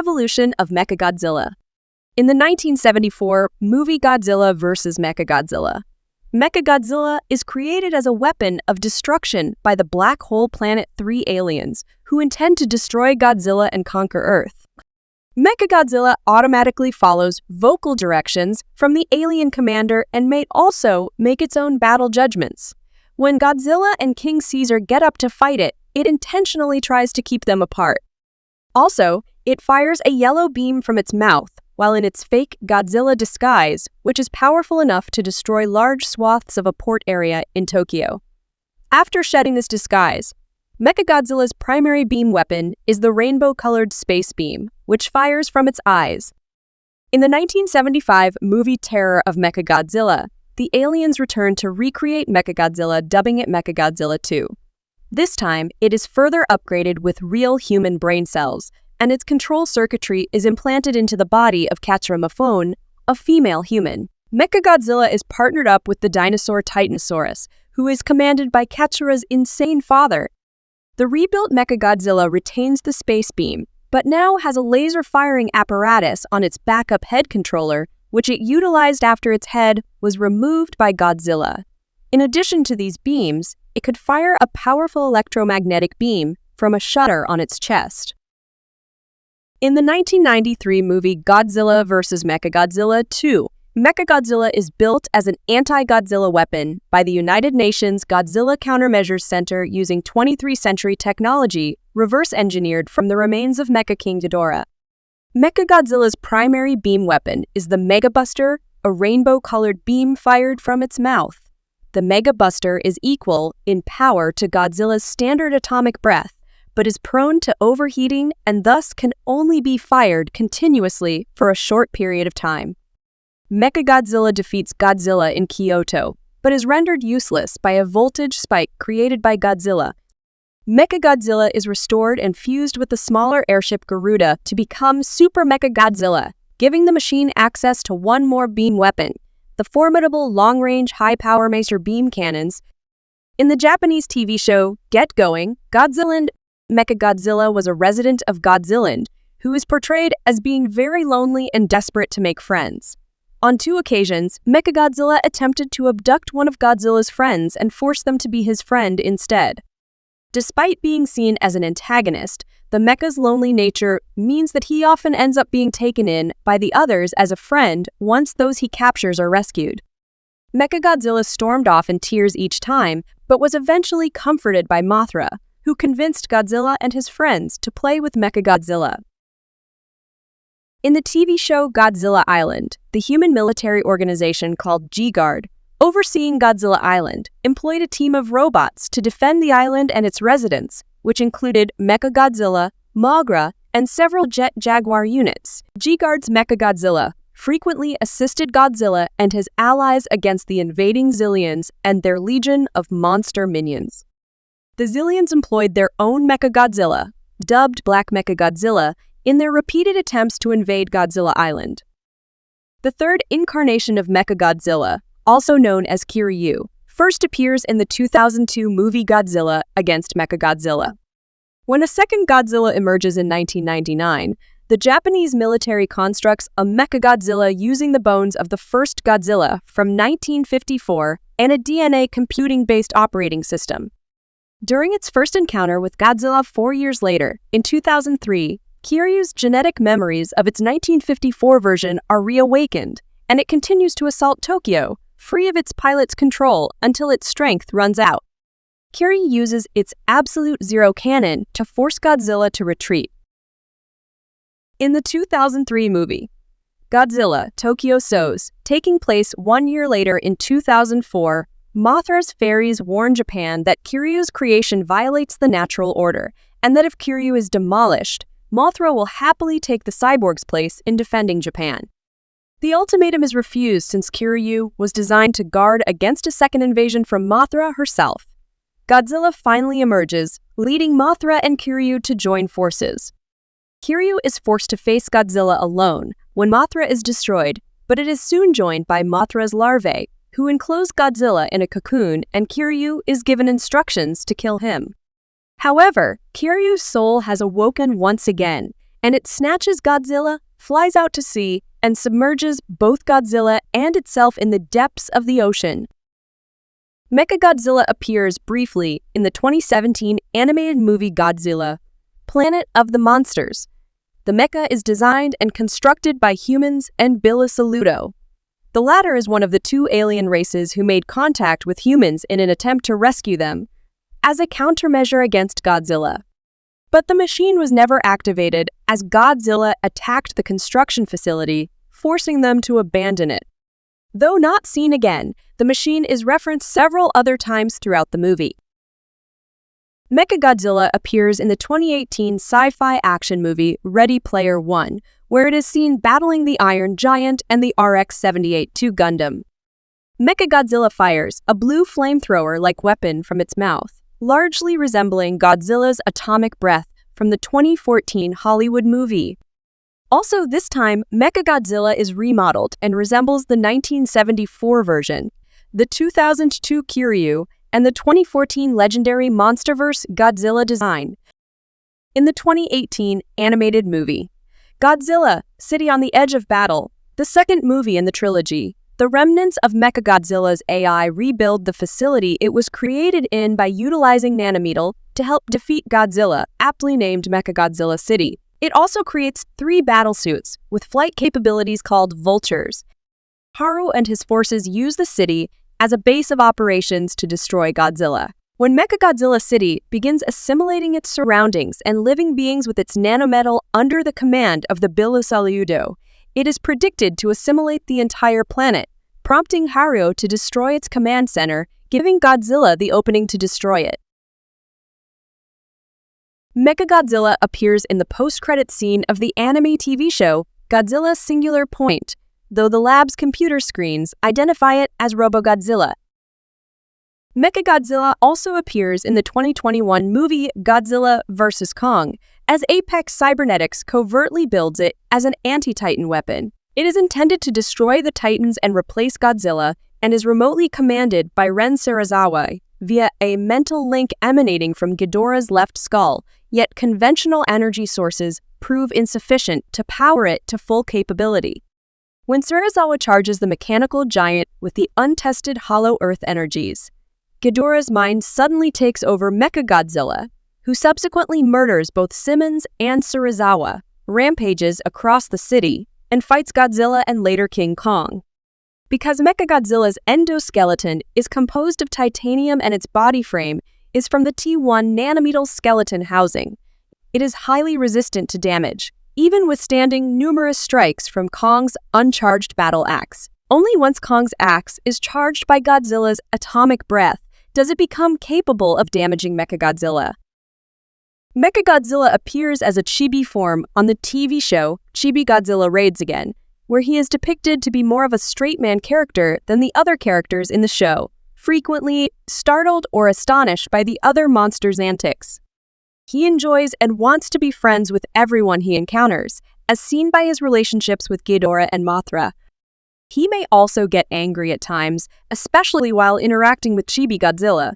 Evolution of Mechagodzilla. In the 1974 movie Godzilla vs. Mechagodzilla, Mechagodzilla is created as a weapon of destruction by the Black Hole Planet 3 aliens, who intend to destroy Godzilla and conquer Earth. Mechagodzilla automatically follows vocal directions from the alien commander and may also make its own battle judgments. When Godzilla and King Caesar get up to fight it, it intentionally tries to keep them apart. Also, it fires a yellow beam from its mouth, while in its fake Godzilla disguise, which is powerful enough to destroy large swaths of a port area in Tokyo. After shedding this disguise, Mechagodzilla's primary beam weapon is the rainbow-colored space beam, which fires from its eyes. In the 1975 movie Terror of Mechagodzilla, the aliens return to recreate Mechagodzilla, dubbing it Mechagodzilla II. This time, it is further upgraded with real human brain cells, and its control circuitry is implanted into the body of Katsura, a female human. Mechagodzilla is partnered up with the dinosaur Titan S.O.S, who is commanded by Katsura's insane father. The rebuilt Mechagodzilla retains the space beam, but now has a laser-firing apparatus on its backup head controller, which it utilized after its head was removed by Godzilla. In addition to these beams, it could fire a powerful electromagnetic beam from a shutter on its chest. In the 1993 movie Godzilla vs. Mechagodzilla II, Mechagodzilla is built as an anti-Godzilla weapon by the United Nations Godzilla Countermeasures Center using 23rd century technology reverse-engineered from the remains of Mecha King Ghidorah. Mechagodzilla's primary beam weapon is the Mega Buster, a rainbow-colored beam fired from its mouth. The Mega Buster is equal in power to Godzilla's standard atomic breath, but is prone to overheating and thus can only be fired continuously for a short period of time. Mechagodzilla defeats Godzilla in Kyoto, but is rendered useless by a voltage spike created by Godzilla. Mechagodzilla is restored and fused with the smaller airship Garuda to become Super Mechagodzilla, giving the machine access to one more beam weapon, the formidable long-range high-power maser beam cannons. In the Japanese TV show Get Going, Godzilland, Mechagodzilla was a resident of Godzilland, who is portrayed as being very lonely and desperate to make friends. On 2 occasions, Mechagodzilla attempted to abduct one of Godzilla's friends and force them to be his friend instead. Despite being seen as an antagonist, the mecha's lonely nature means that he often ends up being taken in by the others as a friend once those he captures are rescued. Mechagodzilla stormed off in tears each time, but was eventually comforted by Mothra, who convinced Godzilla and his friends to play with Mechagodzilla. In the TV show Godzilla Island, the human military organization called G-Guard, overseeing Godzilla Island, employed a team of robots to defend the island and its residents, which included Mechagodzilla, Mothra, and several Jet Jaguar units. G-Guard's Mechagodzilla frequently assisted Godzilla and his allies against the invading Zillions and their legion of monster minions. The Zillions employed their own Mechagodzilla, dubbed Black Mechagodzilla, in their repeated attempts to invade Godzilla Island. The third incarnation of Mechagodzilla, also known as Kiryu, first appears in the 2002 movie Godzilla against Mechagodzilla. When a second Godzilla emerges in 1999, the Japanese military constructs a Mechagodzilla using the bones of the first Godzilla from 1954 and a DNA computing-based operating system. During its first encounter with Godzilla 4 years later, in 2003, Kiryu's genetic memories of its 1954 version are reawakened, and it continues to assault Tokyo, free of its pilot's control until its strength runs out. Kiryu uses its Absolute Zero cannon to force Godzilla to retreat. In the 2003 movie, Godzilla Tokyo S.O.S, taking place 1 year later in 2004, Mothra's fairies warn Japan that Kiryu's creation violates the natural order, and that if Kiryu is demolished, Mothra will happily take the cyborg's place in defending Japan. The ultimatum is refused since Kiryu was designed to guard against a second invasion from Mothra herself. Godzilla finally emerges, leading Mothra and Kiryu to join forces. Kiryu is forced to face Godzilla alone when Mothra is destroyed, but it is soon joined by Mothra's larvae, who enclose Godzilla in a cocoon, and Kiryu is given instructions to kill him. However, Kiryu's soul has awoken once again, and it snatches Godzilla, flies out to sea, and submerges both Godzilla and itself in the depths of the ocean. Mechagodzilla appears briefly in the 2017 animated movie Godzilla, Planet of the Monsters. The mecha is designed and constructed by humans and Bill Saluto. The latter is one of the two alien races who made contact with humans in an attempt to rescue them, as a countermeasure against Godzilla. But the machine was never activated as Godzilla attacked the construction facility, forcing them to abandon it. Though not seen again, the machine is referenced several other times throughout the movie. Mechagodzilla appears in the 2018 sci-fi action movie Ready Player One, where it is seen battling the Iron Giant and the RX-78-2 Gundam. Mechagodzilla fires a blue flamethrower-like weapon from its mouth, largely resembling Godzilla's atomic breath from the 2014 Hollywood movie. Also, this time, Mechagodzilla is remodeled and resembles the 1974 version, the 2002 Kiryu, and the 2014 legendary MonsterVerse Godzilla design. In the 2018 animated movie, Godzilla, City on the Edge of Battle, the second movie in the trilogy, the remnants of Mechagodzilla's AI rebuild the facility it was created in by utilizing nanometal to help defeat Godzilla, aptly named Mechagodzilla City. It also creates 3 battlesuits with flight capabilities called Vultures. Haru and his forces use the city as a base of operations to destroy Godzilla. When Mechagodzilla City begins assimilating its surroundings and living beings with its nanometal under the command of the Bill Saludo, it is predicted to assimilate the entire planet, prompting Haru to destroy its command center, giving Godzilla the opening to destroy it. Mechagodzilla appears in the post-credit scene of the anime TV show Godzilla Singular Point, though the lab's computer screens identify it as RoboGodzilla. Mechagodzilla also appears in the 2021 movie Godzilla vs. Kong, as Apex Cybernetics covertly builds it as an anti-Titan weapon. It is intended to destroy the Titans and replace Godzilla, and is remotely commanded by Ren Serizawa via a mental link emanating from Ghidorah's left skull, yet conventional energy sources prove insufficient to power it to full capability. When Serizawa charges the mechanical giant with the untested Hollow Earth energies, Ghidorah's mind suddenly takes over Mechagodzilla, who subsequently murders both Simmons and Serizawa, rampages across the city, and fights Godzilla and later King Kong. Because Mechagodzilla's endoskeleton is composed of titanium and its body frame is from the T1 nanometal skeleton housing, it is highly resistant to damage, even withstanding numerous strikes from Kong's uncharged battle axe. Only once Kong's axe is charged by Godzilla's atomic breath does it become capable of damaging Mechagodzilla. Mechagodzilla appears as a chibi form on the TV show Chibi Godzilla Raids Again, where he is depicted to be more of a straight man character than the other characters in the show, frequently startled or astonished by the other monsters' antics. He enjoys and wants to be friends with everyone he encounters, as seen by his relationships with Ghidorah and Mothra. He may also get angry at times, especially while interacting with Chibi Godzilla.